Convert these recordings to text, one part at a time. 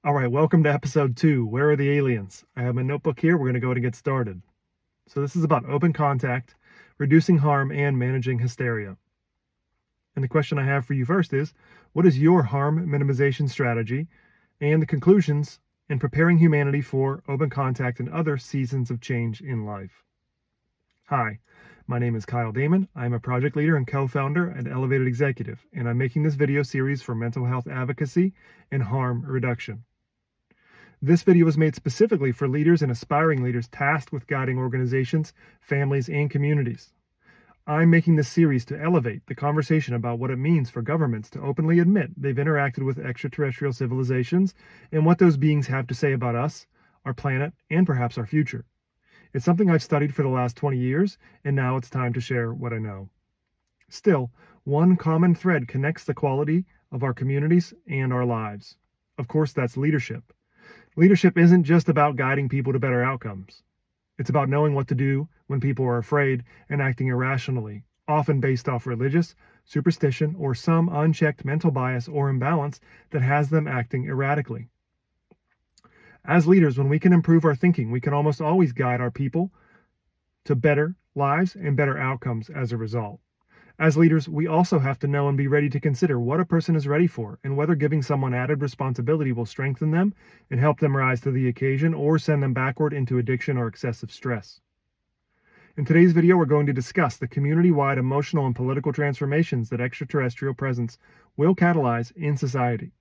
All right, welcome to episode 2. Where are the aliens? I have my notebook here. We're going to go ahead and get started. So, this is about open contact, reducing harm, and managing hysteria. And the question I have for you first is, what is your harm minimization strategy and the conclusions in preparing humanity for open contact and other seasons of change in life? Hi, my name is Kyle Damon. I'm a project leader and co-founder at Elevated Executive, and I'm making this video series for mental health advocacy and harm reduction. This video was made specifically for leaders and aspiring leaders tasked with guiding organizations, families, and communities. I'm making this series to elevate the conversation about what it means for governments to openly admit they've interacted with extraterrestrial civilizations and what those beings have to say about us, our planet, and perhaps our future. It's something I've studied for the last 20 years, and now it's time to share what I know. Still, one common thread connects the quality of our communities and our lives. Of course, that's leadership. Leadership isn't just about guiding people to better outcomes. It's about knowing what to do when people are afraid and acting irrationally, often based off religious, superstition, or some unchecked mental bias or imbalance that has them acting erratically. As leaders, when we can improve our thinking, we can almost always guide our people to better lives and better outcomes as a result. As leaders, we also have to know and be ready to consider what a person is ready for and whether giving someone added responsibility will strengthen them and help them rise to the occasion or send them backward into addiction or excessive stress. In today's video, we're going to discuss the community-wide emotional and political transformations that extraterrestrial presence will catalyze in society.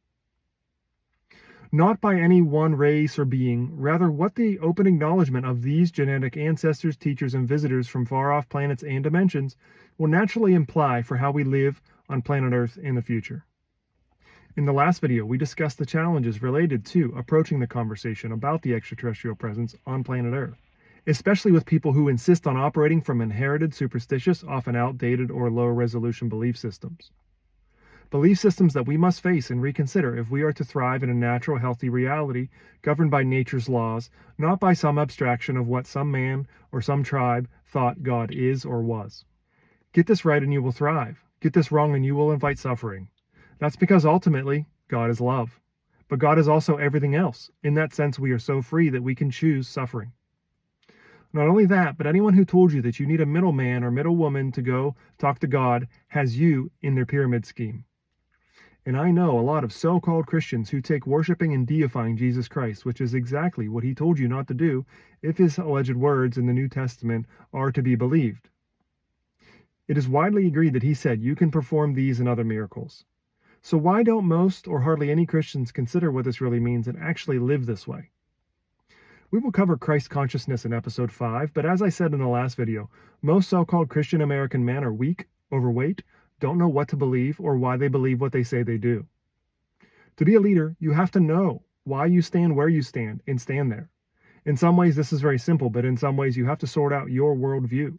Not by any one race or being, rather what the open acknowledgement of these genetic ancestors, teachers, and visitors from far-off planets and dimensions will naturally imply for how we live on planet Earth in the future. In the last video, we discussed the challenges related to approaching the conversation about the extraterrestrial presence on planet Earth, especially with people who insist on operating from inherited, superstitious, often outdated, or low-resolution belief systems. Belief systems that we must face and reconsider if we are to thrive in a natural, healthy reality governed by nature's laws, not by some abstraction of what some man or some tribe thought God is or was. Get this right and you will thrive. Get this wrong and you will invite suffering. That's because ultimately, God is love. But God is also everything else. In that sense, we are so free that we can choose suffering. Not only that, but anyone who told you that you need a middleman or middlewoman to go talk to God has you in their pyramid scheme. And I know a lot of so-called Christians who take worshiping and deifying Jesus Christ, which is exactly what he told you not to do if his alleged words in the New Testament are to be believed. It is widely agreed that he said you can perform these and other miracles. So why don't most or hardly any Christians consider what this really means and actually live this way? We will cover Christ consciousness in episode 5, but as I said in the last video, most so-called Christian American men are weak, overweight, don't know what to believe or why they believe what they say they do. To be a leader, you have to know why you stand where you stand and stand there. In some ways, this is very simple, but in some ways, you have to sort out your worldview,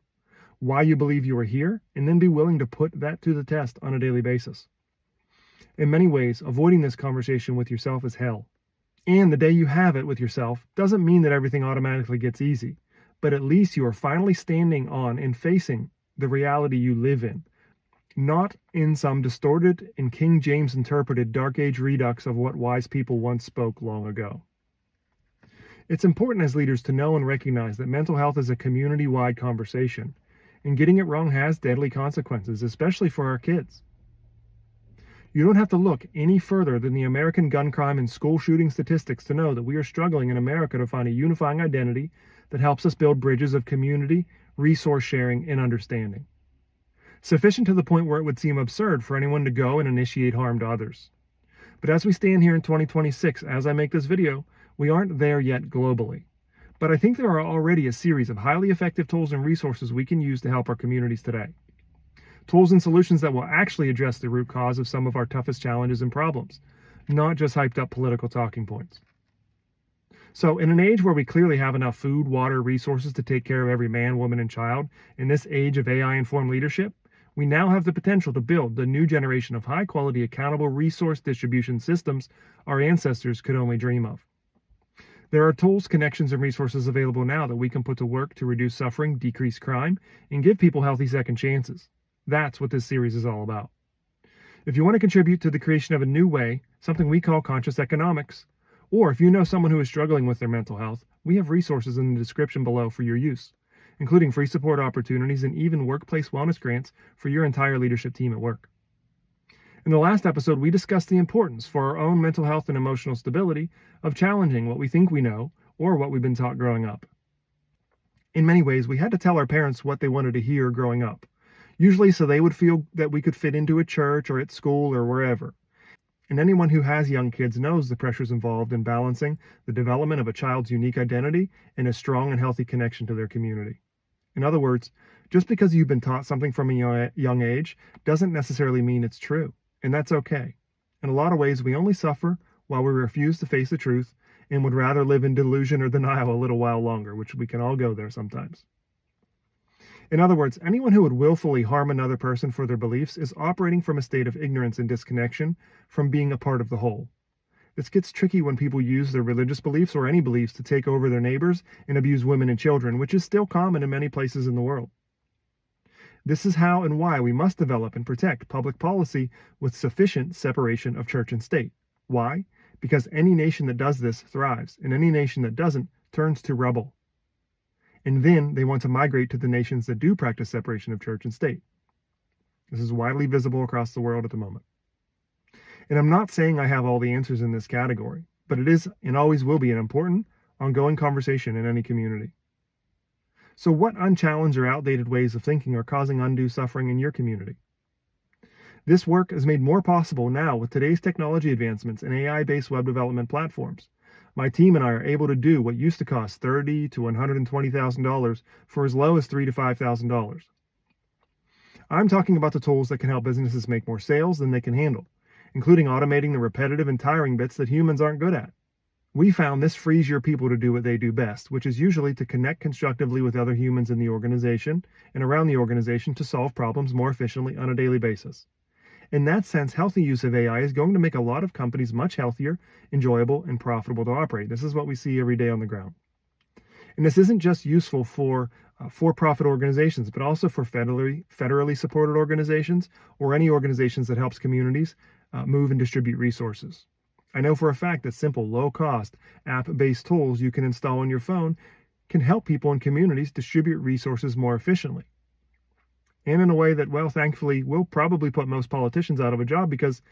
why you believe you are here, and then be willing to put that to the test on a daily basis. In many ways, avoiding this conversation with yourself is hell. And the day you have it with yourself doesn't mean that everything automatically gets easy, but at least you are finally standing on and facing the reality you live in, not in some distorted and King James interpreted Dark Age redux of what wise people once spoke long ago. It's important as leaders to know and recognize that mental health is a community-wide conversation, and getting it wrong has deadly consequences, especially for our kids. You don't have to look any further than the American gun crime and school shooting statistics to know that we are struggling in America to find a unifying identity that helps us build bridges of community, resource sharing, and understanding. Sufficient to the point where it would seem absurd for anyone to go and initiate harm to others. But as we stand here in 2026, as I make this video, we aren't there yet globally. But I think there are already a series of highly effective tools and resources we can use to help our communities today. Tools and solutions that will actually address the root cause of some of our toughest challenges and problems, not just hyped up political talking points. So in an age where we clearly have enough food, water, resources to take care of every man, woman, and child, in this age of AI-informed leadership, we now have the potential to build the new generation of high-quality, accountable resource distribution systems our ancestors could only dream of. There are tools, connections, and resources available now that we can put to work to reduce suffering, decrease crime, and give people healthy second chances. That's what this series is all about. If you want to contribute to the creation of a new way, something we call conscious economics, Or if you know someone who is struggling with their mental health, we have resources in the description below for your use, including free support opportunities and even workplace wellness grants for your entire leadership team at work. In the last episode, we discussed the importance for our own mental health and emotional stability of challenging what we think we know or what we've been taught growing up. In many ways, we had to tell our parents what they wanted to hear growing up, usually so they would feel that we could fit into a church or at school or wherever. And anyone who has young kids knows the pressures involved in balancing the development of a child's unique identity and a strong and healthy connection to their community. In other words, just because you've been taught something from a young age doesn't necessarily mean it's true, and that's okay. In a lot of ways, we only suffer while we refuse to face the truth and would rather live in delusion or denial a little while longer, which we can all go there sometimes. In other words, anyone who would willfully harm another person for their beliefs is operating from a state of ignorance and disconnection from being a part of the whole. This gets tricky when people use their religious beliefs or any beliefs to take over their neighbors and abuse women and children, which is still common in many places in the world. This is how and why we must develop and protect public policy with sufficient separation of church and state. Why? Because any nation that does this thrives, and any nation that doesn't turns to rubble. And then they want to migrate to the nations that do practice separation of church and state. This is widely visible across the world at the moment. And I'm not saying I have all the answers in this category, but it is and always will be an important, ongoing conversation in any community. So what unchallenged or outdated ways of thinking are causing undue suffering in your community? This work is made more possible now with today's technology advancements and AI-based web development platforms. My team and I are able to do what used to cost $30,000 to $120,000 for as low as $3,000 to $5,000. I'm talking about the tools that can help businesses make more sales than they can handle, including automating the repetitive and tiring bits that humans aren't good at. We found this frees your people to do what they do best, which is usually to connect constructively with other humans in the organization and around the organization to solve problems more efficiently on a daily basis. In that sense, healthy use of AI is going to make a lot of companies much healthier, enjoyable, and profitable to operate. This is what we see every day on the ground. And this isn't just useful for for-profit organizations, but also for federally supported organizations or any organizations that helps communities move and distribute resources. I know for a fact that simple, low-cost, app-based tools you can install on your phone can help people in communities distribute resources more efficiently. And in a way that, well, thankfully, will probably put most politicians out of a job, because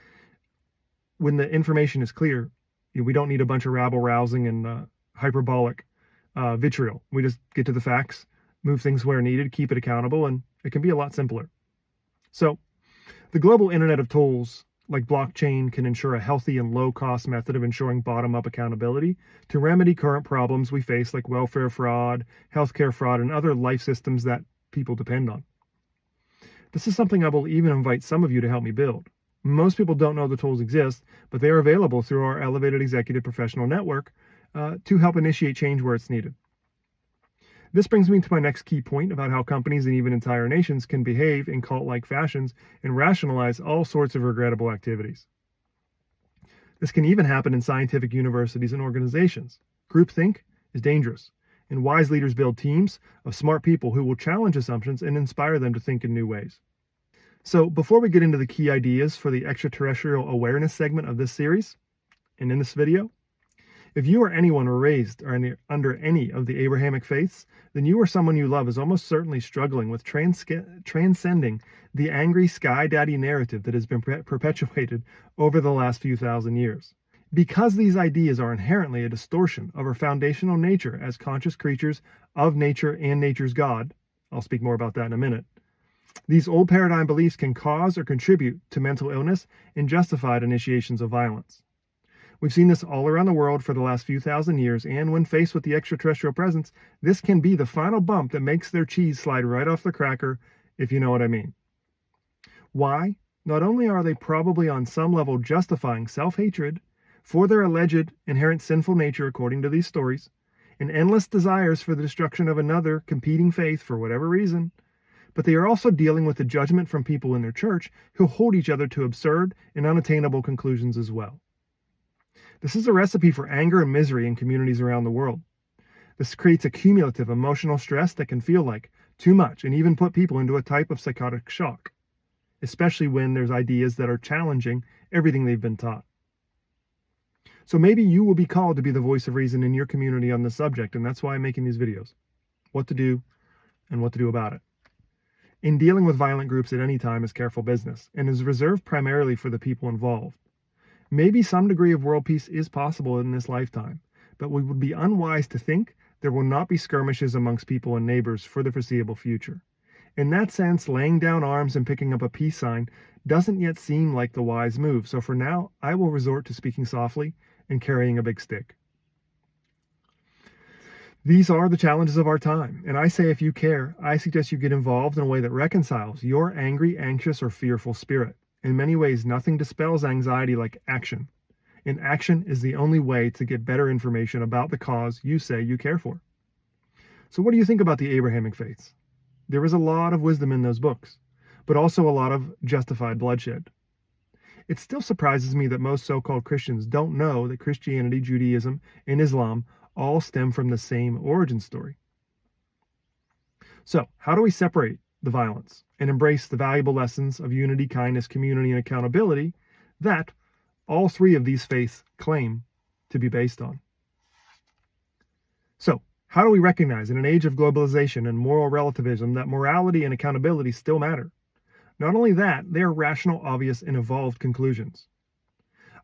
when the information is clear, we don't need a bunch of rabble-rousing and hyperbolic vitriol. We just get to the facts, move things where needed, keep it accountable, and it can be a lot simpler. So the global internet of tools like blockchain can ensure a healthy and low-cost method of ensuring bottom-up accountability to remedy current problems we face like welfare fraud, healthcare fraud, and other life systems that people depend on. This is something I will even invite some of you to help me build. Most people don't know the tools exist, but they are available through our Elevated Executive Professional Network to help initiate change where it's needed. This brings me to my next key point about how companies and even entire nations can behave in cult-like fashions and rationalize all sorts of regrettable activities. This can even happen in scientific universities and organizations. Groupthink is dangerous, and wise leaders build teams of smart people who will challenge assumptions and inspire them to think in new ways. So before we get into the key ideas for the extraterrestrial awareness segment of this series, and in this video, if you or anyone were raised under any of the Abrahamic faiths, then you or someone you love is almost certainly struggling with transcending the angry sky daddy narrative that has been perpetuated over the last few thousand years. Because these ideas are inherently a distortion of our foundational nature as conscious creatures of nature and nature's God, I'll speak more about that in a minute, these old paradigm beliefs can cause or contribute to mental illness and justified initiations of violence. We've seen this all around the world for the last few thousand years, and when faced with the extraterrestrial presence, this can be the final bump that makes their cheese slide right off the cracker, if you know what I mean. Why? Not only are they probably on some level justifying self-hatred for their alleged inherent sinful nature according to these stories, and endless desires for the destruction of another competing faith for whatever reason, but they are also dealing with the judgment from people in their church who hold each other to absurd and unattainable conclusions as well. This is a recipe for anger and misery in communities around the world. This creates a cumulative emotional stress that can feel like too much and even put people into a type of psychotic shock, especially when there's ideas that are challenging everything they've been taught. So maybe you will be called to be the voice of reason in your community on this subject, and that's why I'm making these videos. What to do and what to do about it. In dealing with violent groups at any time is careful business, and is reserved primarily for the people involved. Maybe some degree of world peace is possible in this lifetime, but we would be unwise to think there will not be skirmishes amongst people and neighbors for the foreseeable future. In that sense, laying down arms and picking up a peace sign doesn't yet seem like the wise move, so for now, I will resort to speaking softly and carrying a big stick. These are the challenges of our time, and I say if you care, I suggest you get involved in a way that reconciles your angry, anxious, or fearful spirit. In many ways, nothing dispels anxiety like action, and action is the only way to get better information about the cause you say you care for. So what do you think about the Abrahamic faiths? There is a lot of wisdom in those books, but also a lot of justified bloodshed. It still surprises me that most so-called Christians don't know that Christianity, Judaism, and Islam all stem from the same origin story. So, how do we separate the violence and embrace the valuable lessons of unity, kindness, community, and accountability that all three of these faiths claim to be based on? So, how do we recognize in an age of globalization and moral relativism that morality and accountability still matter? Not only that, they are rational, obvious, and evolved conclusions.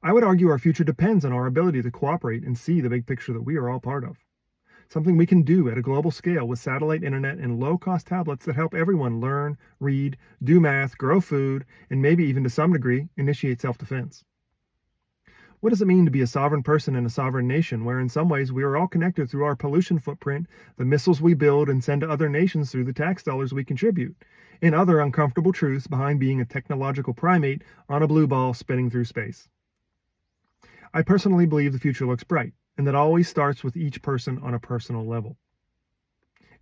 I would argue our future depends on our ability to cooperate and see the big picture that we are all part of. Something we can do at a global scale with satellite internet and low-cost tablets that help everyone learn, read, do math, grow food, and maybe even to some degree, initiate self-defense. What does it mean to be a sovereign person in a sovereign nation where in some ways we are all connected through our pollution footprint, the missiles we build and send to other nations through the tax dollars we contribute, and other uncomfortable truths behind being a technological primate on a blue ball spinning through space? I personally believe the future looks bright, and that always starts with each person on a personal level.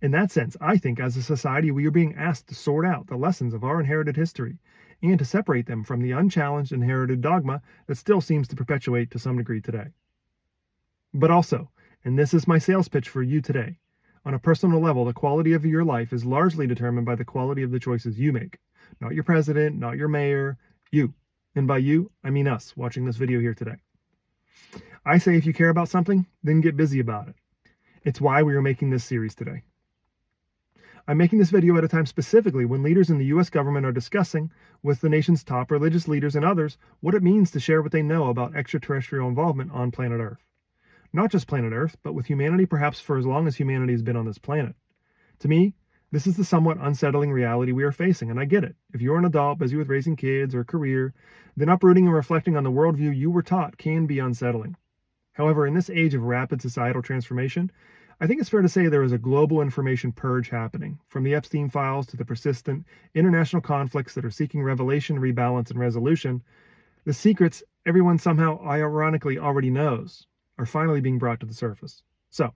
In that sense, I think as a society we are being asked to sort out the lessons of our inherited history and to separate them from the unchallenged inherited dogma that still seems to perpetuate to some degree today. But also, and this is my sales pitch for you today, on a personal level, the quality of your life is largely determined by the quality of the choices you make. Not your president, not your mayor, you. And by you, I mean us watching this video here today. I say if you care about something, then get busy about it. It's why we are making this series today. I'm making this video at a time specifically when leaders in the U.S. government are discussing with the nation's top religious leaders and others what it means to share what they know about extraterrestrial involvement on planet Earth. Not just planet Earth, but with humanity perhaps for as long as humanity has been on this planet. To me, this is the somewhat unsettling reality we are facing, and I get it. If you're an adult busy with raising kids or a career, then uprooting and reflecting on the worldview you were taught can be unsettling. However, in this age of rapid societal transformation, I think it's fair to say there is a global information purge happening, from the Epstein files to the persistent international conflicts that are seeking revelation, rebalance, and resolution. The secrets everyone somehow ironically already knows are finally being brought to the surface. So,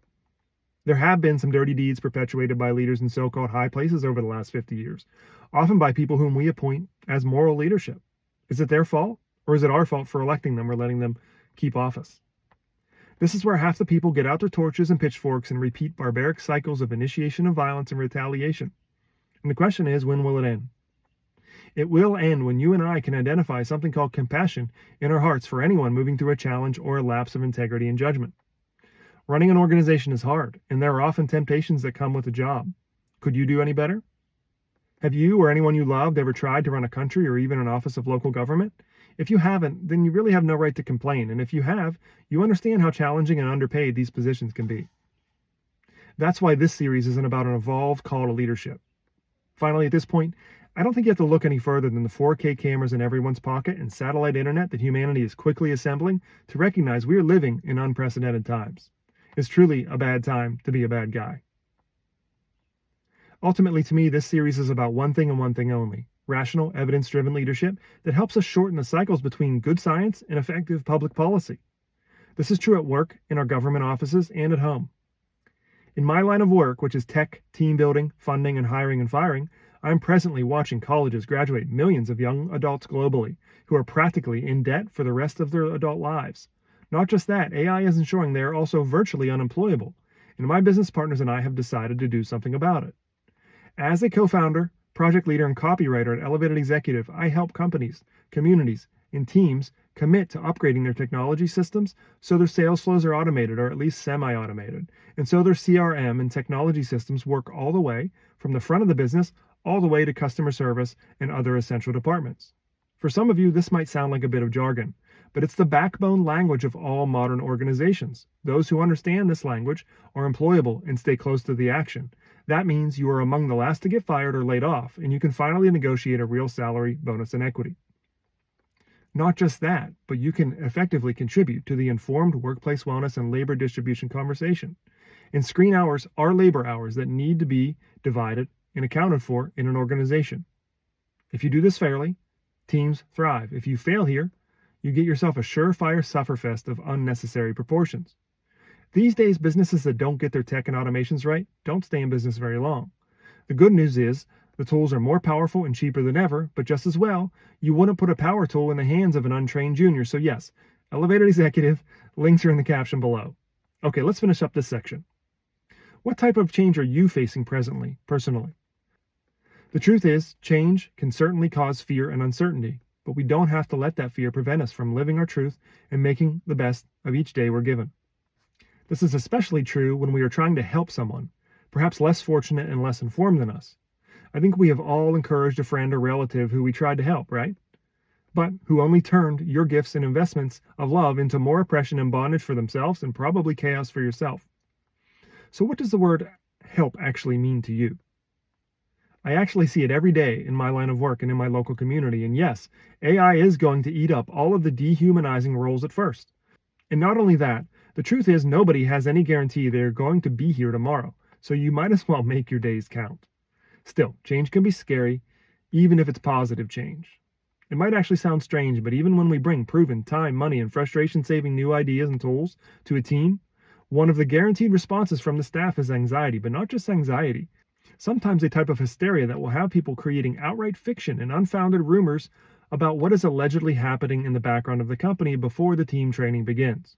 there have been some dirty deeds perpetuated by leaders in so-called high places over the last 50 years, often by people whom we appoint as moral leadership. Is it their fault, or is it our fault for electing them or letting them keep office? This is where half the people get out their torches and pitchforks and repeat barbaric cycles of initiation of violence and retaliation. And the question is, when will it end? It will end when you and I can identify something called compassion in our hearts for anyone moving through a challenge or a lapse of integrity and judgment. Running an organization is hard, and there are often temptations that come with the job. Could you do any better? Have you or anyone you loved ever tried to run a country or even an office of local government? If you haven't, then you really have no right to complain, and if you have, you understand how challenging and underpaid these positions can be. That's why this series isn't about an evolved call to leadership. Finally, at this point, I don't think you have to look any further than the 4K cameras in everyone's pocket and satellite internet that humanity is quickly assembling to recognize we are living in unprecedented times. It's truly a bad time to be a bad guy. Ultimately, to me, this series is about one thing and one thing only: rational, evidence-driven leadership that helps us shorten the cycles between good science and effective public policy. This is true at work, in our government offices, and at home. In my line of work, which is tech, team building, funding, and hiring and firing, I'm presently watching colleges graduate millions of young adults globally who are practically in debt for the rest of their adult lives. Not just that, AI is ensuring they are also virtually unemployable, and my business partners and I have decided to do something about it. As a co-founder, project leader, and copywriter at Elevated Executive, I help companies, communities, and teams commit to upgrading their technology systems so their sales flows are automated or at least semi-automated, and so their CRM and technology systems work all the way from the front of the business all the way to customer service and other essential departments. For some of you, this might sound like a bit of jargon, but it's the backbone language of all modern organizations. Those who understand this language are employable and stay close to the action. That means you are among the last to get fired or laid off, and you can finally negotiate a real salary, bonus, and equity. Not just that, but you can effectively contribute to the informed workplace wellness and labor distribution conversation. And screen hours are labor hours that need to be divided and accounted for in an organization. If you do this fairly, teams thrive. If you fail here, you get yourself a surefire sufferfest of unnecessary proportions. These days, businesses that don't get their tech and automations right don't stay in business very long. The good news is the tools are more powerful and cheaper than ever, but just as well, you wouldn't put a power tool in the hands of an untrained junior. So yes, Elevated Executive, links are in the caption below. Okay, let's finish up this section. What type of change are you facing presently, personally? The truth is, change can certainly cause fear and uncertainty, but we don't have to let that fear prevent us from living our truth and making the best of each day we're given. This is especially true when we are trying to help someone, perhaps less fortunate and less informed than us. I think we have all encouraged a friend or relative who we tried to help, right? But who only turned your gifts and investments of love into more oppression and bondage for themselves and probably chaos for yourself. So what does the word help actually mean to you? I actually see it every day in my line of work and in my local community. And yes, AI is going to eat up all of the dehumanizing roles at first. And not only that, the truth is nobody has any guarantee they're going to be here tomorrow. So you might as well make your days count. Still, change can be scary, even if it's positive change. It might actually sound strange, but even when we bring proven time, money, and frustration-saving new ideas and tools to a team, one of the guaranteed responses from the staff is anxiety, but not just anxiety. Sometimes a type of hysteria that will have people creating outright fiction and unfounded rumors about what is allegedly happening in the background of the company before the team training begins.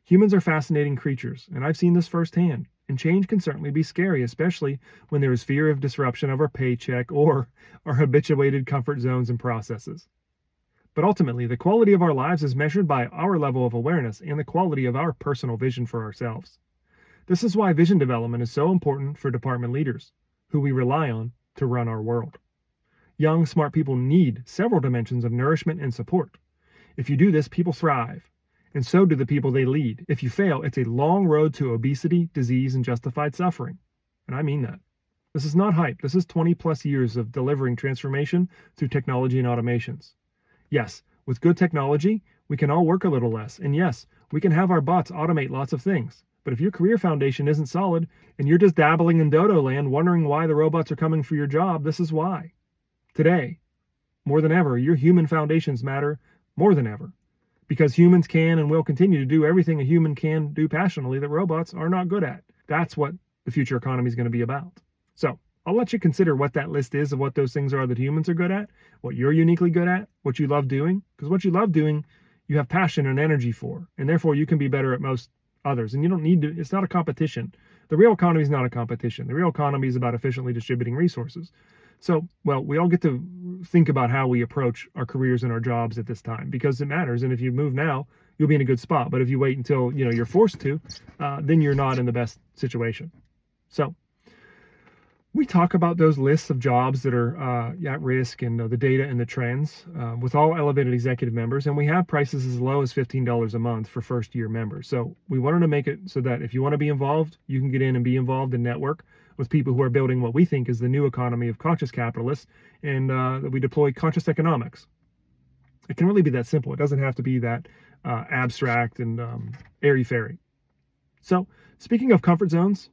Humans are fascinating creatures, and I've seen this firsthand, and change can certainly be scary, especially when there is fear of disruption of our paycheck or our habituated comfort zones and processes. But ultimately, the quality of our lives is measured by our level of awareness and the quality of our personal vision for ourselves. This is why vision development is so important for department leaders, who we rely on to run our world. Young, smart people need several dimensions of nourishment and support. If you do this, people thrive, and so do the people they lead. If you fail, it's a long road to obesity, disease, and justified suffering. And I mean that. This is not hype. This is 20 plus years of delivering transformation through technology and automations. Yes, with good technology, we can all work a little less. And yes, we can have our bots automate lots of things. But if your career foundation isn't solid and you're just dabbling in dodo land wondering why the robots are coming for your job, this is why. Today, more than ever, your human foundations matter more than ever. Because humans can and will continue to do everything a human can do passionately that robots are not good at. That's what the future economy is going to be about. So I'll let you consider what that list is of what those things are that humans are good at, what you're uniquely good at, what you love doing. Because what you love doing, you have passion and energy for, and therefore you can be better at most others. And you don't need to, it's not a competition. The real economy is not a competition. The real economy is about efficiently distributing resources. So, well, we all get to think about how we approach our careers and our jobs at this time because it matters. And if you move now, you'll be in a good spot. But if you wait until, you're forced to, then you're not in the best situation. So we talk about those lists of jobs that are at risk and the data and the trends with all Elevated Executive members. And we have prices as low as $15 a month for first-year members. So we wanted to make it so that if you want to be involved, you can get in and be involved and network with people who are building what we think is the new economy of conscious capitalists, and that we deploy conscious economics. It can really be that simple. It doesn't have to be that abstract and airy-fairy. So speaking of comfort zones,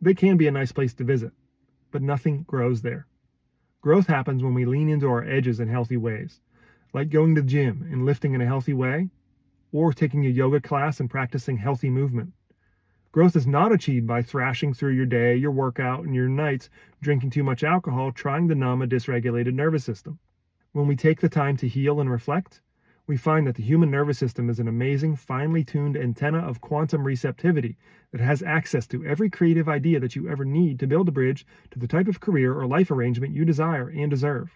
they can be a nice place to visit, but nothing grows there. Growth happens when we lean into our edges in healthy ways, like going to the gym and lifting in a healthy way, or taking a yoga class and practicing healthy movement. Growth is not achieved by thrashing through your day, your workout, and your nights drinking too much alcohol, trying to numb a dysregulated nervous system. When we take the time to heal and reflect, we find that the human nervous system is an amazing, finely tuned antenna of quantum receptivity that has access to every creative idea that you ever need to build a bridge to the type of career or life arrangement you desire and deserve.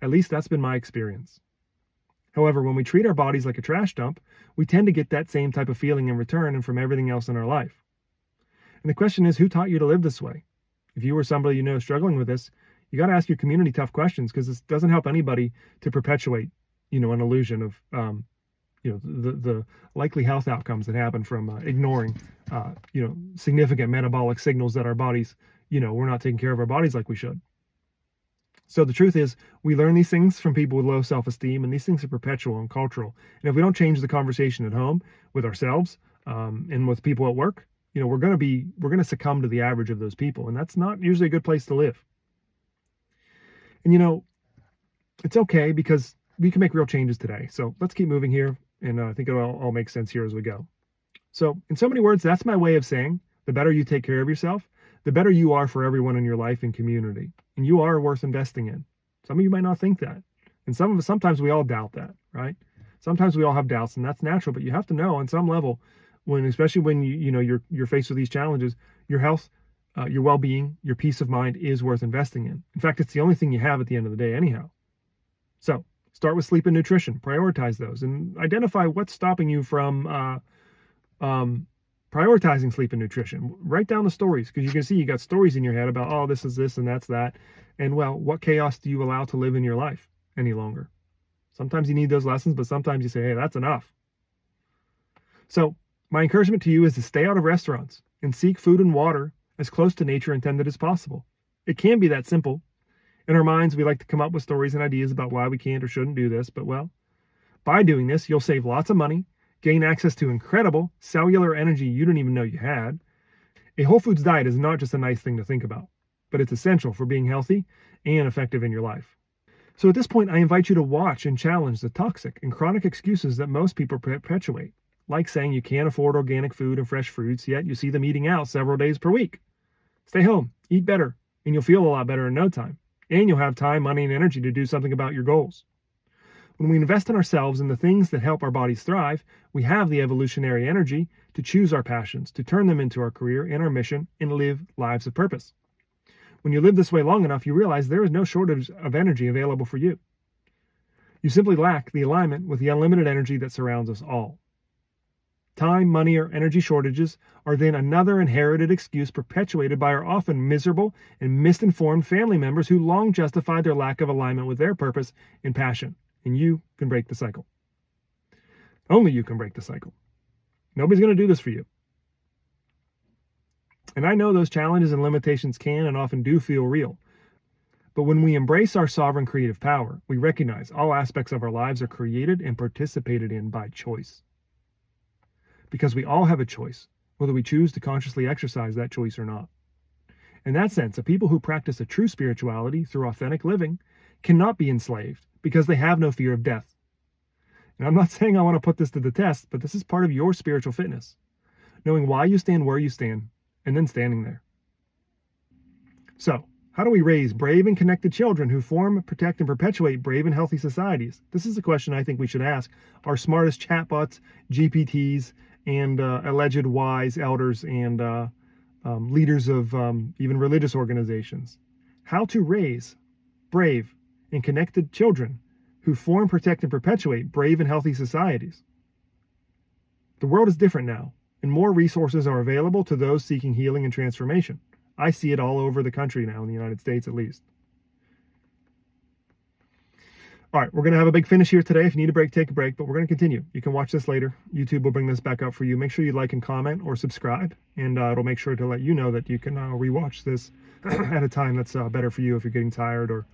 At least that's been my experience. However, when we treat our bodies like a trash dump, we tend to get that same type of feeling in return and from everything else in our life. And the question is, who taught you to live this way? If you were somebody you know struggling with this, you got to ask your community tough questions, because this doesn't help anybody to perpetuate, an illusion of, the likely health outcomes that happen from ignoring, significant metabolic signals that our bodies, we're not taking care of our bodies like we should. So the truth is, we learn these things from people with low self-esteem, and these things are perpetual and cultural. And if we don't change the conversation at home with ourselves and with people at work, we're going to succumb to the average of those people, and that's not usually a good place to live. And it's okay, because we can make real changes today. So let's keep moving here, and I think it'll all make sense here as we go. So in so many words, that's my way of saying, the better you take care of yourself, the better you are for everyone in your life and community. And you are worth investing in. Some of you might not think that. And sometimes we all doubt that, right? Sometimes we all have doubts, and that's natural, but you have to know on some level, especially when you're faced with these challenges, your health, your well-being, your peace of mind is worth investing in. In fact, it's the only thing you have at the end of the day anyhow. So start with sleep and nutrition, prioritize those, and identify what's stopping you from prioritizing sleep and nutrition. Write down the stories, because you can see you got stories in your head about, oh, this is this and that's that. And well, what chaos do you allow to live in your life any longer? Sometimes you need those lessons, but sometimes you say, hey, that's enough. So my encouragement to you is to stay out of restaurants and seek food and water as close to nature intended as possible. It can be that simple. In our minds, we like to come up with stories and ideas about why we can't or shouldn't do this, but well, by doing this, you'll save lots of money, gain access to incredible cellular energy you didn't even know you had. A whole foods diet is not just a nice thing to think about, but it's essential for being healthy and effective in your life. So at this point, I invite you to watch and challenge the toxic and chronic excuses that most people perpetuate, like saying you can't afford organic food and fresh fruits, yet you see them eating out several days per week. Stay home, eat better, and you'll feel a lot better in no time. And you'll have time, money, and energy to do something about your goals. When we invest in ourselves and the things that help our bodies thrive, we have the evolutionary energy to choose our passions, to turn them into our career and our mission, and live lives of purpose. When you live this way long enough, you realize there is no shortage of energy available for you. You simply lack the alignment with the unlimited energy that surrounds us all. Time, money, or energy shortages are then another inherited excuse perpetuated by our often miserable and misinformed family members who long justified their lack of alignment with their purpose and passion. And you can break the cycle. Only you can break the cycle. Nobody's going to do this for you. And I know those challenges and limitations can and often do feel real. But when we embrace our sovereign creative power, we recognize all aspects of our lives are created and participated in by choice. Because we all have a choice, whether we choose to consciously exercise that choice or not. In that sense, a people who practice a true spirituality through authentic living cannot be enslaved, because they have no fear of death. And I'm not saying I want to put this to the test, but this is part of your spiritual fitness. Knowing why you stand where you stand, and then standing there. So, how do we raise brave and connected children who form, protect, and perpetuate brave and healthy societies? This is a question I think we should ask our smartest chatbots, GPTs, and alleged wise elders and leaders of even religious organizations. How to raise brave and connected children who form, protect, and perpetuate brave and healthy societies. The world is different now, and more resources are available to those seeking healing and transformation. I see it all over the country now, in the United States at least. All right, we're going to have a big finish here today. If you need a break, take a break, but we're going to continue. You can watch this later. YouTube will bring this back up for you. Make sure you like and comment or subscribe, and it'll make sure to let you know that you can rewatch this at a time that's better for you if you're getting tired or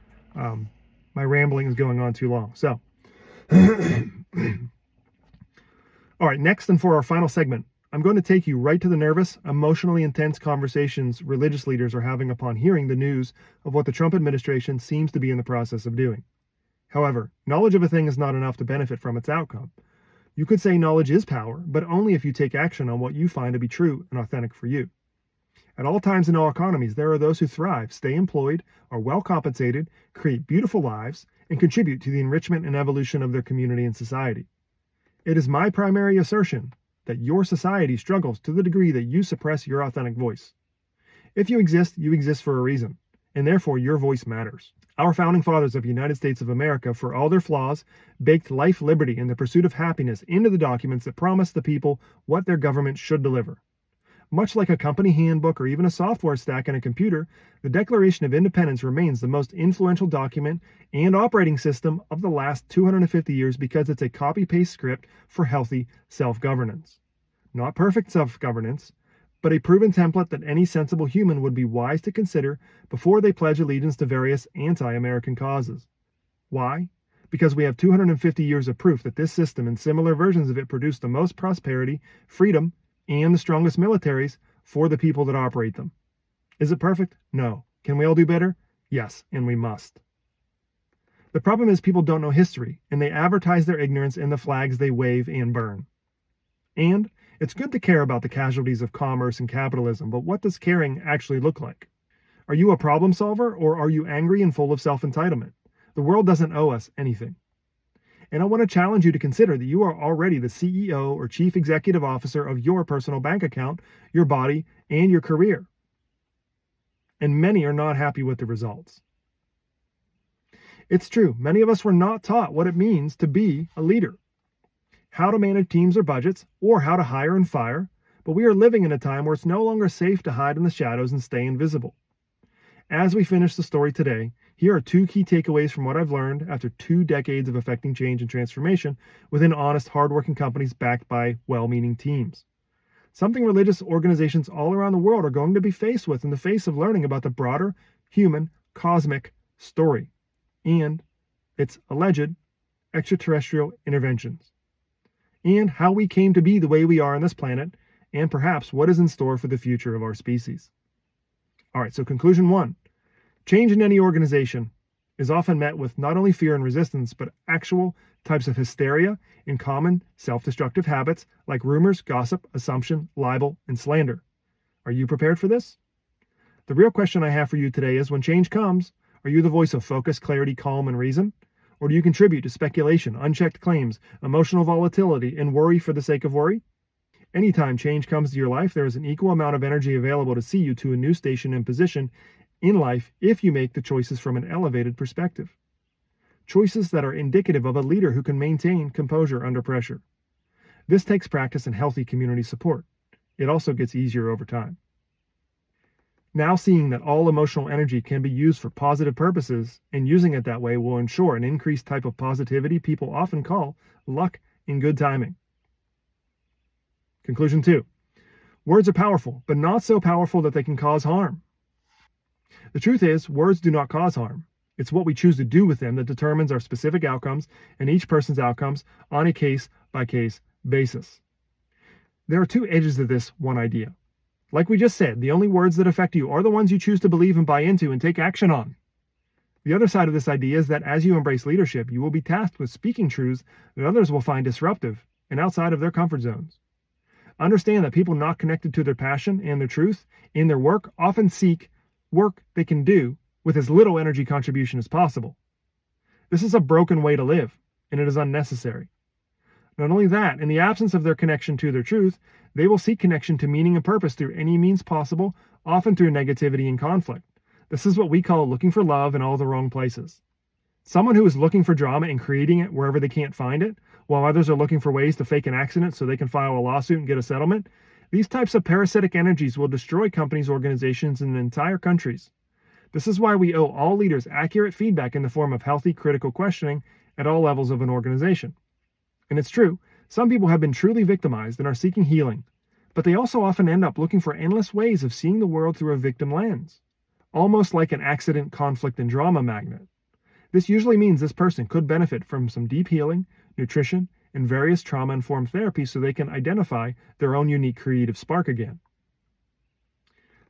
my rambling is going on too long. So, all right, next and for our final segment, I'm going to take you right to the nervous, emotionally intense conversations religious leaders are having upon hearing the news of what the Trump administration seems to be in the process of doing. However, knowledge of a thing is not enough to benefit from its outcome. You could say knowledge is power, but only if you take action on what you find to be true and authentic for you. At all times in all economies, there are those who thrive, stay employed, are well compensated, create beautiful lives, and contribute to the enrichment and evolution of their community and society. It is my primary assertion that your society struggles to the degree that you suppress your authentic voice. If you exist for a reason, and therefore your voice matters. Our founding fathers of the United States of America, for all their flaws, baked life, liberty, and the pursuit of happiness into the documents that promised the people what their government should deliver. Much like a company handbook or even a software stack in a computer, the Declaration of Independence remains the most influential document and operating system of the last 250 years because it's a copy-paste script for healthy self-governance. Not perfect self-governance, but a proven template that any sensible human would be wise to consider before they pledge allegiance to various anti-American causes. Why? Because we have 250 years of proof that this system and similar versions of it produce the most prosperity, freedom, and the strongest militaries for the people that operate them. Is it perfect? No. Can we all do better? Yes, and we must. The problem is people don't know history, and they advertise their ignorance in the flags they wave and burn. And it's good to care about the casualties of commerce and capitalism, but what does caring actually look like? Are you a problem solver, or are you angry and full of self-entitlement? The world doesn't owe us anything. And I want to challenge you to consider that you are already the CEO or Chief Executive Officer of your personal bank account, your body, and your career. And many are not happy with the results. It's true, many of us were not taught what it means to be a leader, how to manage teams or budgets, or how to hire and fire, but we are living in a time where it's no longer safe to hide in the shadows and stay invisible. As we finish the story today, here are 2 key takeaways from what I've learned after 2 decades of affecting change and transformation within honest, hardworking companies backed by well-meaning teams. Something religious organizations all around the world are going to be faced with in the face of learning about the broader human cosmic story and its alleged extraterrestrial interventions, and how we came to be the way we are on this planet, and perhaps what is in store for the future of our species. All right, so conclusion 1. Change in any organization is often met with not only fear and resistance, but actual types of hysteria and common self-destructive habits like rumors, gossip, assumption, libel, and slander. Are you prepared for this? The real question I have for you today is, when change comes, are you the voice of focus, clarity, calm, and reason? Or do you contribute to speculation, unchecked claims, emotional volatility, and worry for the sake of worry? Anytime change comes to your life, there is an equal amount of energy available to see you to a new station and position in life if you make the choices from an elevated perspective. Choices that are indicative of a leader who can maintain composure under pressure. This takes practice and healthy community support. It also gets easier over time. Now seeing that all emotional energy can be used for positive purposes, and using it that way will ensure an increased type of positivity people often call luck and good timing. Conclusion 2. Words are powerful, but not so powerful that they can cause harm. The truth is, words do not cause harm. It's what we choose to do with them that determines our specific outcomes and each person's outcomes on a case-by-case basis. There are 2 edges of this one idea. Like we just said, the only words that affect you are the ones you choose to believe and buy into and take action on. The other side of this idea is that as you embrace leadership, you will be tasked with speaking truths that others will find disruptive and outside of their comfort zones. Understand that people not connected to their passion and their truth in their work often seek work they can do with as little energy contribution as possible. This is a broken way to live, and it is unnecessary. Not only that, in the absence of their connection to their truth, they will seek connection to meaning and purpose through any means possible, often through negativity and conflict. This is what we call looking for love in all the wrong places. Someone who is looking for drama and creating it wherever they can't find it, while others are looking for ways to fake an accident so they can file a lawsuit and get a settlement, these types of parasitic energies will destroy companies, organizations, and entire countries. This is why we owe all leaders accurate feedback in the form of healthy, critical questioning at all levels of an organization. And it's true, some people have been truly victimized and are seeking healing, but they also often end up looking for endless ways of seeing the world through a victim lens, almost like an accident, conflict, and drama magnet. This usually means this person could benefit from some deep healing, nutrition, and various trauma-informed therapies so they can identify their own unique creative spark again.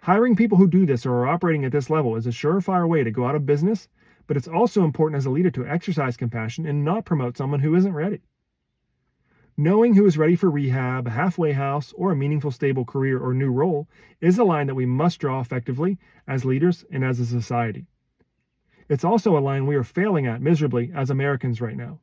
Hiring people who do this or are operating at this level is a surefire way to go out of business, but it's also important as a leader to exercise compassion and not promote someone who isn't ready. Knowing who is ready for rehab, a halfway house, or a meaningful, stable career or new role is a line that we must draw effectively as leaders and as a society. It's also a line we are failing at miserably as Americans right now.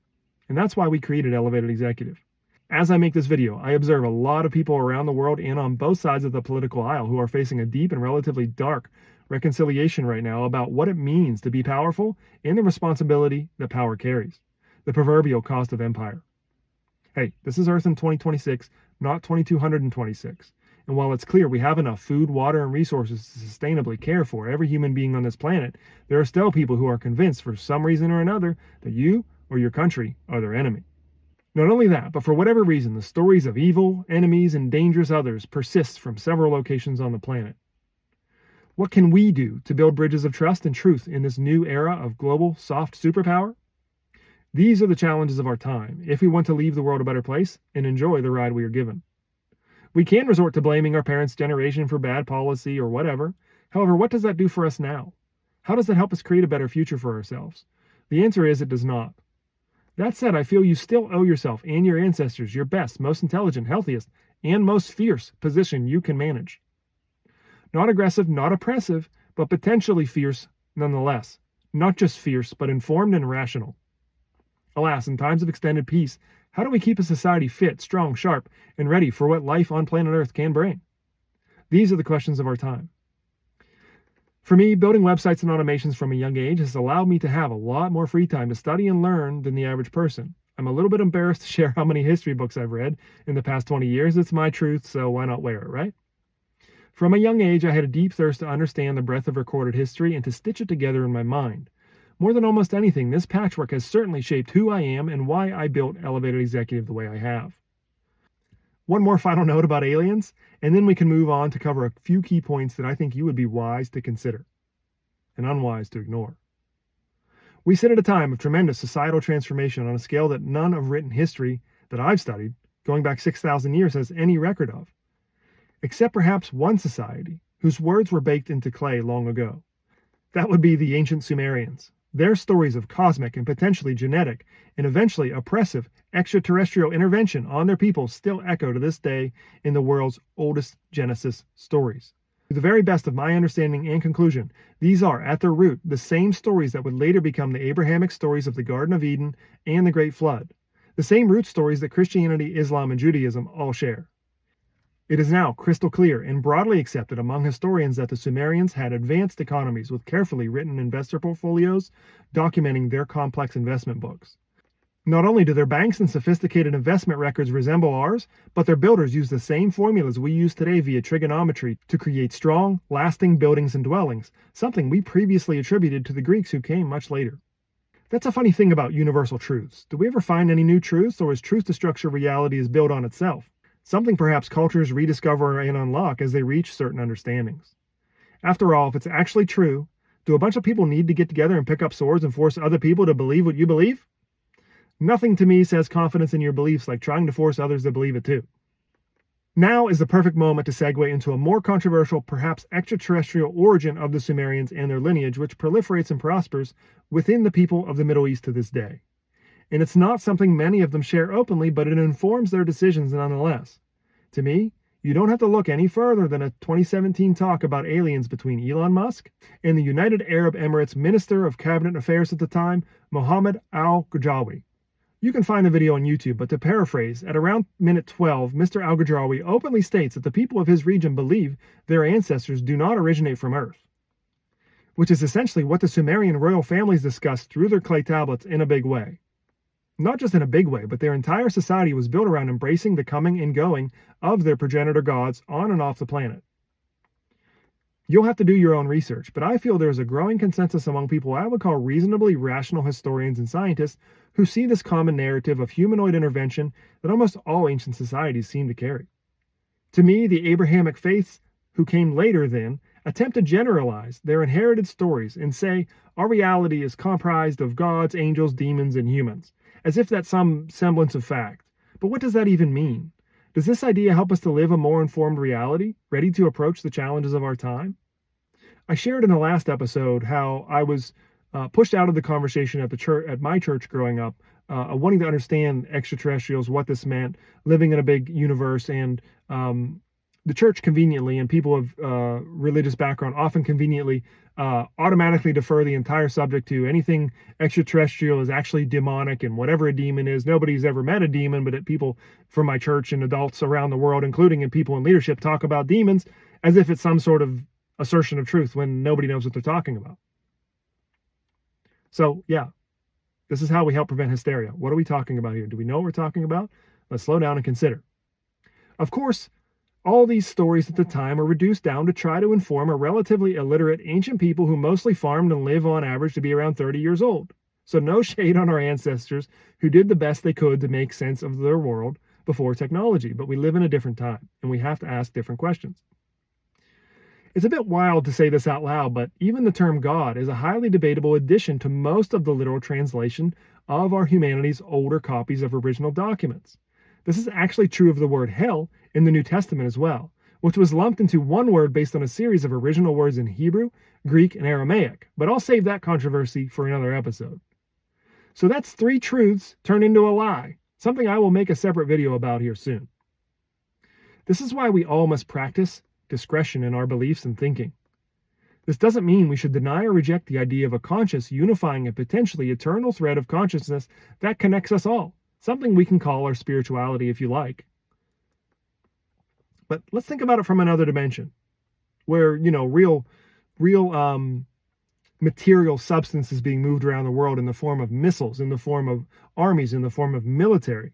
And that's why we created Elevated Executive. As I make this video, I observe a lot of people around the world and on both sides of the political aisle who are facing a deep and relatively dark reconciliation right now about what it means to be powerful and the responsibility that power carries, the proverbial cost of empire. Hey, this is Earth in 2026, not 2226. And while it's clear we have enough food, water, and resources to sustainably care for every human being on this planet, there are still people who are convinced for some reason or another that you or your country are their enemy. Not only that, but for whatever reason, the stories of evil, enemies, and dangerous others persist from several locations on the planet. What can we do to build bridges of trust and truth in this new era of global soft superpower? These are the challenges of our time if we want to leave the world a better place and enjoy the ride we are given. We can resort to blaming our parents' generation for bad policy or whatever. However, what does that do for us now? How does that help us create a better future for ourselves? The answer is it does not. That said, I feel you still owe yourself and your ancestors your best, most intelligent, healthiest, and most fierce position you can manage. Not aggressive, not oppressive, but potentially fierce nonetheless. Not just fierce, but informed and rational. Alas, in times of extended peace, how do we keep a society fit, strong, sharp, and ready for what life on planet Earth can bring? These are the questions of our time. For me, building websites and automations from a young age has allowed me to have a lot more free time to study and learn than the average person. I'm a little bit embarrassed to share how many history books I've read in the past 20 years. It's my truth, so why not wear it, right? From a young age, I had a deep thirst to understand the breadth of recorded history and to stitch it together in my mind. More than almost anything, this patchwork has certainly shaped who I am and why I built Elevated Executive the way I have. One more final note about aliens, and then we can move on to cover a few key points that I think you would be wise to consider and unwise to ignore. We sit at a time of tremendous societal transformation on a scale that none of written history that I've studied, going back 6,000 years, has any record of, except perhaps one society whose words were baked into clay long ago. That would be the ancient Sumerians. Their stories of cosmic and potentially genetic and eventually oppressive extraterrestrial intervention on their people still echo to this day in the world's oldest Genesis stories. To the very best of my understanding and conclusion, these are, at their root, the same stories that would later become the Abrahamic stories of the Garden of Eden and the Great Flood, the same root stories that Christianity, Islam, and Judaism all share. It is now crystal clear and broadly accepted among historians that the Sumerians had advanced economies with carefully written investor portfolios documenting their complex investment books. Not only do their banks and sophisticated investment records resemble ours, but their builders use the same formulas we use today via trigonometry to create strong, lasting buildings and dwellings, something we previously attributed to the Greeks who came much later. That's a funny thing about universal truths. Do we ever find any new truths, or is truth to structure reality is built on itself? Something perhaps cultures rediscover and unlock as they reach certain understandings. After all, if it's actually true, do a bunch of people need to get together and pick up swords and force other people to believe what you believe? Nothing to me says confidence in your beliefs like trying to force others to believe it too. Now is the perfect moment to segue into a more controversial, perhaps extraterrestrial origin of the Sumerians and their lineage, which proliferates and prospers within the people of the Middle East to this day. And it's not something many of them share openly, but it informs their decisions nonetheless. To me, you don't have to look any further than a 2017 talk about aliens between Elon Musk and the United Arab Emirates Minister of Cabinet Affairs at the time, Mohammed Al-Gajawi. You can find the video on YouTube, but to paraphrase, at around minute 12, Mr. Al-Gajawi openly states that the people of his region believe their ancestors do not originate from Earth, which is essentially what the Sumerian royal families discussed through their clay tablets in a big way. Not just in a big way, but their entire society was built around embracing the coming and going of their progenitor gods on and off the planet. You'll have to do your own research, but I feel there is a growing consensus among people I would call reasonably rational historians and scientists who see this common narrative of humanoid intervention that almost all ancient societies seem to carry. To me, the Abrahamic faiths, who came later then, attempt to generalize their inherited stories and say our reality is comprised of gods, angels, demons, and humans, as if that's some semblance of fact. But what does that even mean? Does this idea help us to live a more informed reality, ready to approach the challenges of our time? I shared in the last episode how I was pushed out of the conversation at the church, at my church growing up, wanting to understand extraterrestrials, what this meant, living in a big universe, and the church conveniently and people of religious background often conveniently automatically defer the entire subject to anything extraterrestrial is actually demonic, and whatever a demon is, nobody's ever met a demon, but people from my church and adults around the world, including in people in leadership, talk about demons as if it's some sort of assertion of truth when nobody knows what they're talking about. So, yeah, this is how we help prevent hysteria. What are we talking about here? Do we know what we're talking about? Let's slow down and consider. Of course, all these stories at the time are reduced down to try to inform a relatively illiterate ancient people who mostly farmed and live on average to be around 30 years old. So no shade on our ancestors who did the best they could to make sense of their world before technology, but we live in a different time and we have to ask different questions. It's a bit wild to say this out loud, but even the term God is a highly debatable addition to most of the literal translation of our humanity's older copies of original documents. This is actually true of the word hell in the New Testament as well, which was lumped into one word based on a series of original words in Hebrew, Greek, and Aramaic, but I'll save that controversy for another episode. So that's 3 truths turned into a lie, something I will make a separate video about here soon. This is why we all must practice discretion in our beliefs and thinking. This doesn't mean we should deny or reject the idea of a conscious, unifying, and potentially eternal thread of consciousness that connects us all, something we can call our spirituality if you like. But let's think about it from another dimension, where, real material substance is being moved around the world in the form of missiles, in the form of armies, in the form of military.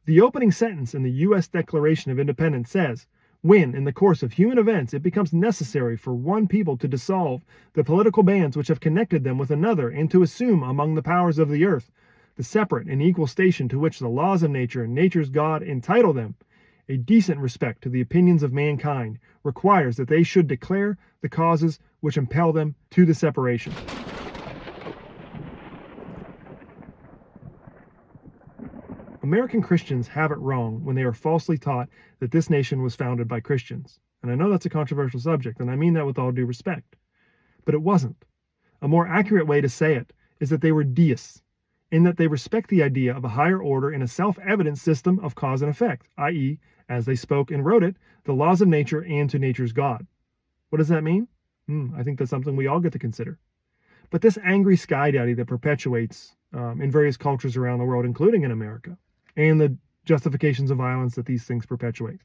The opening sentence in the U.S. Declaration of Independence says, when, in the course of human events, it becomes necessary for one people to dissolve the political bands which have connected them with another, and to assume among the powers of the earth the separate and equal station to which the laws of nature and nature's God entitle them, a decent respect to the opinions of mankind requires that they should declare the causes which impel them to the separation. American Christians have it wrong when they are falsely taught that this nation was founded by Christians. And I know that's a controversial subject, and I mean that with all due respect. But it wasn't. A more accurate way to say it is that they were deists, in that they respect the idea of a higher order in a self-evident system of cause and effect, i.e., as they spoke and wrote it, the laws of nature and to nature's God. What does that mean? I think that's something we all get to consider. But this angry sky daddy that perpetuates in various cultures around the world, including in America, and the justifications of violence that these things perpetuate.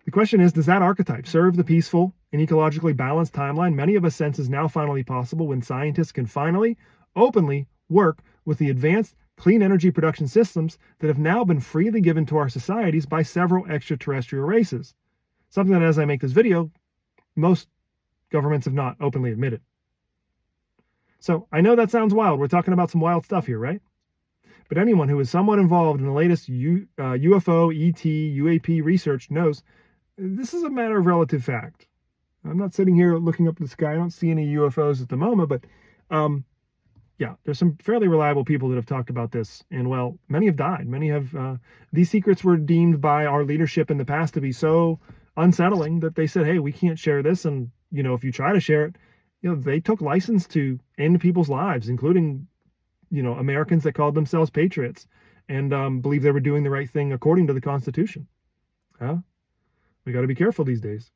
The question is, does that archetype serve the peaceful and ecologically balanced timeline many of us sense is now finally possible when scientists can finally, openly work with the advanced clean energy production systems that have now been freely given to our societies by several extraterrestrial races? Something that, as I make this video, most governments have not openly admitted. So I know that sounds wild. We're talking about some wild stuff here, right? But anyone who is somewhat involved in the latest UFO, ET, UAP research knows this is a matter of relative fact. I'm not sitting here looking up at the sky. I don't see any UFOs at the moment, but yeah, there's some fairly reliable people that have talked about this. And well, many have died. Many have, these secrets were deemed by our leadership in the past to be so unsettling that they said, hey, we can't share this. And, if you try to share it, they took license to end people's lives, including Americans that called themselves patriots and believed they were doing the right thing according to the Constitution. We got to be careful these days.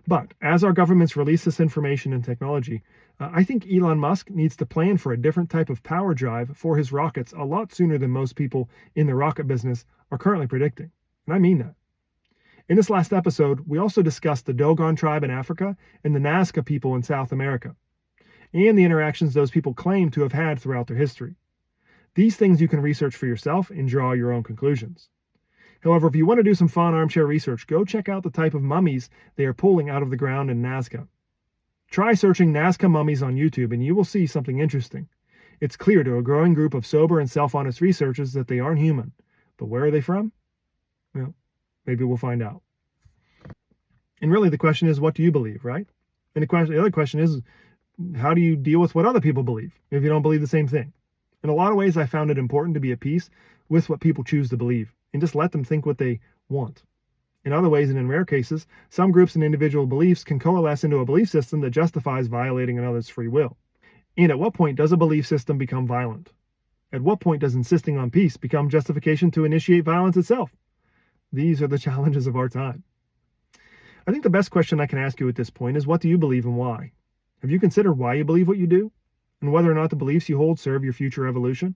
But as our governments release this information and technology, I think Elon Musk needs to plan for a different type of power drive for his rockets a lot sooner than most people in the rocket business are currently predicting. And I mean that. In this last episode, we also discussed the Dogon tribe in Africa and the Nazca people in South America, and the interactions those people claim to have had throughout their history. These things you can research for yourself and draw your own conclusions. However, if you want to do some fun armchair research, go check out the type of mummies they are pulling out of the ground in Nazca. Try searching Nazca mummies on YouTube and you will see something interesting. It's clear to a growing group of sober and self-honest researchers that they aren't human. But where are they from? Well, maybe we'll find out. And really the question is, what do you believe, right? And the other question is, how do you deal with what other people believe if you don't believe the same thing? In a lot of ways, I found it important to be at peace with what people choose to believe and just let them think what they want. In other ways, and in rare cases, some groups and individual beliefs can coalesce into a belief system that justifies violating another's free will. And at what point does a belief system become violent? At what point does insisting on peace become justification to initiate violence itself? These are the challenges of our time. I think the best question I can ask you at this point is, what do you believe and why? Have you considered why you believe what you do? And whether or not the beliefs you hold serve your future evolution?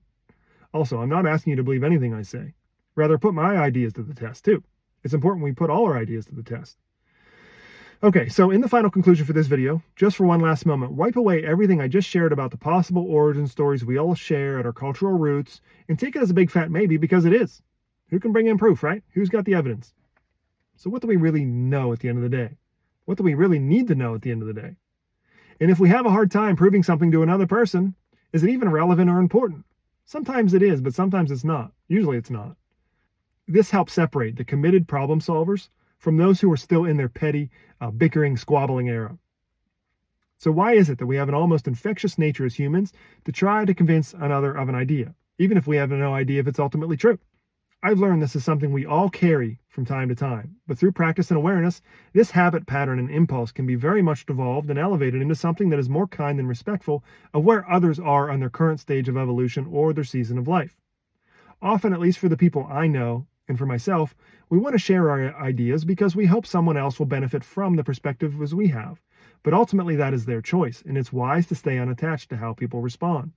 Also, I'm not asking you to believe anything I say. Rather, put my ideas to the test, too. It's important we put all our ideas to the test. Okay, so in the final conclusion for this video, just for one last moment, wipe away everything I just shared about the possible origin stories we all share at our cultural roots and take it as a big fat maybe because it is. Who can bring in proof, right? Who's got the evidence? So, what do we really know at the end of the day? What do we really need to know at the end of the day? And if we have a hard time proving something to another person, is it even relevant or important? Sometimes it is, but sometimes it's not. Usually it's not. This helps separate the committed problem solvers from those who are still in their petty, bickering, squabbling era. So, why is it that we have an almost infectious nature as humans to try to convince another of an idea, even if we have no idea if it's ultimately true? I've learned this is something we all carry from time to time, but through practice and awareness, this habit, pattern, and impulse can be very much devolved and elevated into something that is more kind and respectful of where others are on their current stage of evolution or their season of life. Often, at least for the people I know and for myself, we want to share our ideas because we hope someone else will benefit from the perspective as we have. But ultimately, that is their choice, and it's wise to stay unattached to how people respond.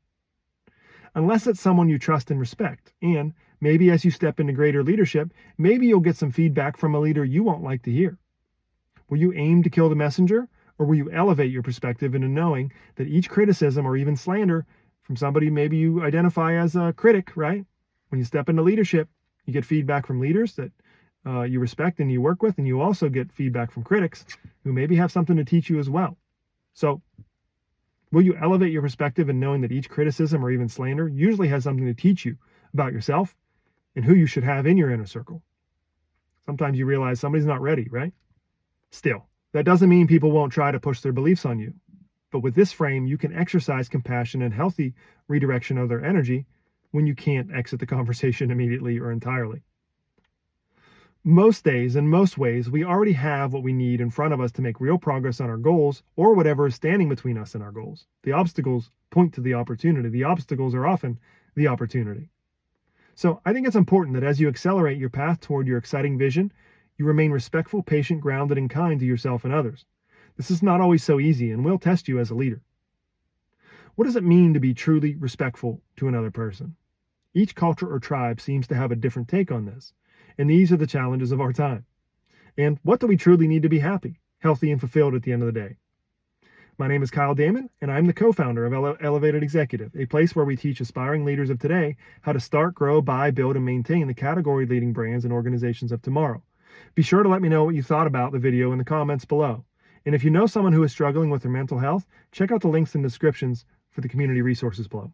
Unless it's someone you trust and respect, and maybe as you step into greater leadership, maybe you'll get some feedback from a leader you won't like to hear. Will you aim to kill the messenger, or will you elevate your perspective into knowing that each criticism or even slander from somebody maybe you identify as a critic, right? When you step into leadership, you get feedback from leaders that you respect and you work with, and you also get feedback from critics who maybe have something to teach you as well. So, will you elevate your perspective in knowing that each criticism or even slander usually has something to teach you about yourself and who you should have in your inner circle? Sometimes you realize somebody's not ready, right? Still, that doesn't mean people won't try to push their beliefs on you. But with this frame, you can exercise compassion and healthy redirection of their energy when you can't exit the conversation immediately or entirely. Most days, in most ways, we already have what we need in front of us to make real progress on our goals or whatever is standing between us and our goals. The obstacles point to the opportunity. The obstacles are often the opportunity. So I think it's important that as you accelerate your path toward your exciting vision, you remain respectful, patient, grounded, and kind to yourself and others. This is not always so easy and will test you as a leader. What does it mean to be truly respectful to another person? Each culture or tribe seems to have a different take on this, and these are the challenges of our time. And what do we truly need to be happy, healthy, and fulfilled at the end of the day? My name is Kyle Damon, and I'm the co-founder of Elevated Executive, a place where we teach aspiring leaders of today how to start, grow, buy, build, and maintain the category-leading brands and organizations of tomorrow. Be sure to let me know what you thought about the video in the comments below. And if you know someone who is struggling with their mental health, check out the links and descriptions for the community resources below.